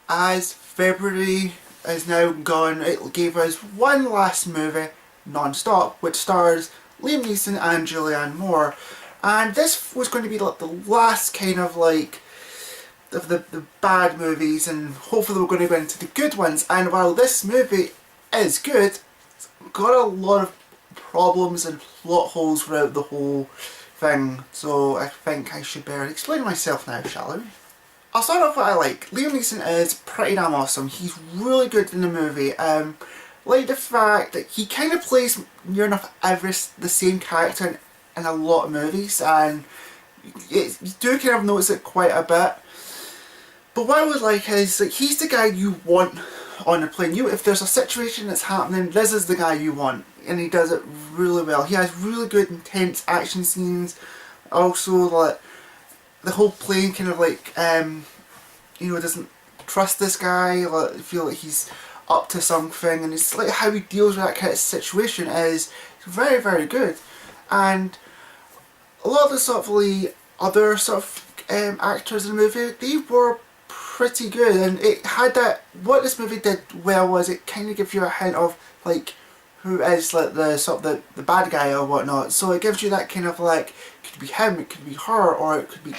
as February is now gone, it gave us one last movie, Non-Stop, which stars Liam Neeson and Julianne Moore. And this was going to be like the last kind of like of the bad movies, and hopefully we're going to go into the good ones. And while this movie is good, it's got a lot of problems and plot holes throughout the whole thing. So I think I should better explain myself now, shall we? I'll start off what I like. Liam Neeson is pretty damn awesome. He's really good in the movie. Like the fact that he kind of plays near enough the same character in a lot of movies, and you do kind of notice it quite a bit. But what I would like is, like, he's the guy you want on the plane. If there's a situation that's happening, this is the guy you want, and he does it really well. He has really good intense action scenes. Also, like, the whole plane kind of like, doesn't trust this guy, like, feel like he's up to something, and it's like how he deals with that kind of situation is very, very good. And a lot of the sort of like other sort of actors in the movie, they were pretty good, and it had that, what this movie did well was it kind of gives you a hint of like who is like the sort of the bad guy or whatnot. So it gives you that kind of like, it could be him, it could be her, or it could be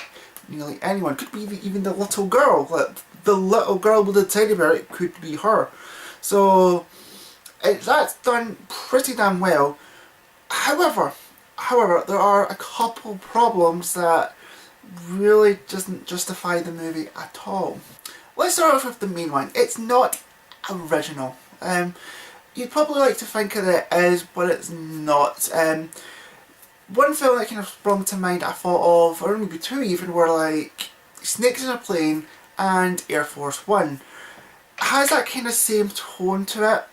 nearly anyone. It could be even the little girl, like the little girl with the teddy bear, it could be her. So that's done pretty damn well. However, there are a couple problems that really doesn't justify the movie at all. Let's start off with the main one. It's not original. You'd probably like to think that it is, but it's not. One film that kind of sprung to mind I thought of, or maybe two even, were like Snakes in a Plane and Air Force One. It has that kind of same tone to it,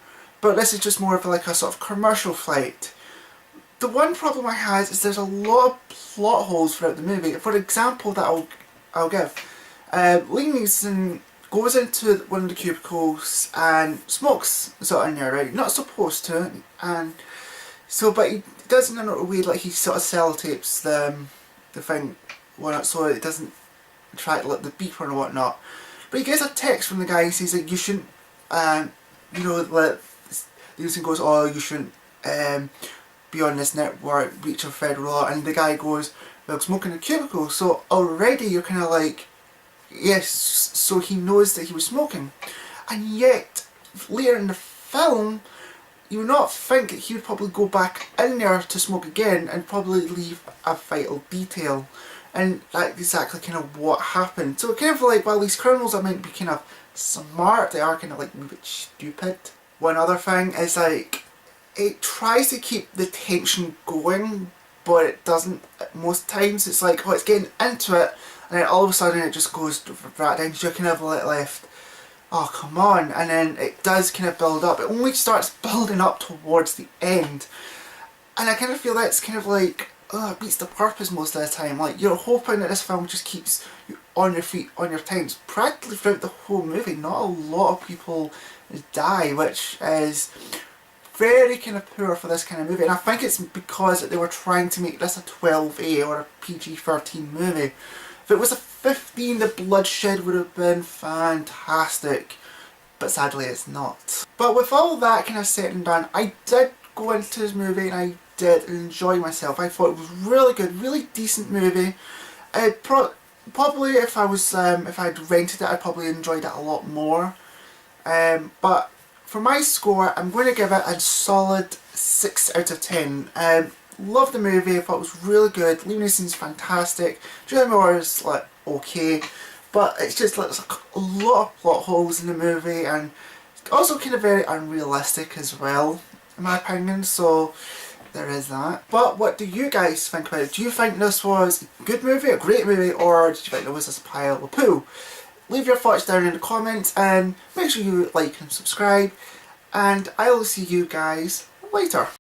but this is just more of like a sort of commercial flight. The one problem I had is there's a lot of plot holes throughout the movie. For example, that I'll give. Liam Neeson goes into one of the cubicles and smokes sort of in there, right? Not supposed to, and so, but he does it in a way like he sort of sellotapes the thing, so it doesn't attract like the beeper and whatnot. But he gets a text from the guy. He says that you shouldn't, like Neeson goes, oh, you shouldn't be on this network, breach of federal law, and the guy goes, well, smoking in a cubicle. So already you're kind of like, yes, so he knows that he was smoking. And yet, later in the film, you would not think that he would probably go back in there to smoke again and probably leave a vital detail. And that's exactly kind of what happened. So kind of like, while these criminals are meant to be kind of smart, they are kind of like a bit stupid. One other thing is like, it tries to keep the tension going, but it doesn't most times. It's like, oh, it's getting into it, and then all of a sudden it just goes right down, so you're kind of left, oh come on, and then it does kind of build up. It only starts building up towards the end, and I kind of feel that's kind of like, oh, it beats the purpose most of the time. Like, you're hoping that this film just keeps you on your feet, on your toes. Practically throughout the whole movie, not a lot of people die, which is very kind of poor for this kind of movie, and I think it's because they were trying to make this a 12A or a PG-13 movie. If it was a 15, the bloodshed would have been fantastic, but sadly it's not. But with all that kind of said and done, I did go into this movie and I did enjoy myself. I thought it was really good, really decent movie. Probably if I'd rented it, I'd probably enjoyed it a lot more. But for my score, I'm going to give it a solid 6 out of 10. Love the movie, I thought it was really good. Liam Neeson's fantastic. Julianne Moore is like okay, but it's just like a lot of plot holes in the movie, and also kind of very unrealistic as well, in my opinion. So there is that. But what do you guys think about it? Do you think this was a good movie, a great movie, or did you think it was just a pile of poo? Leave your thoughts down in the comments, and make sure you like and subscribe, and I will see you guys later.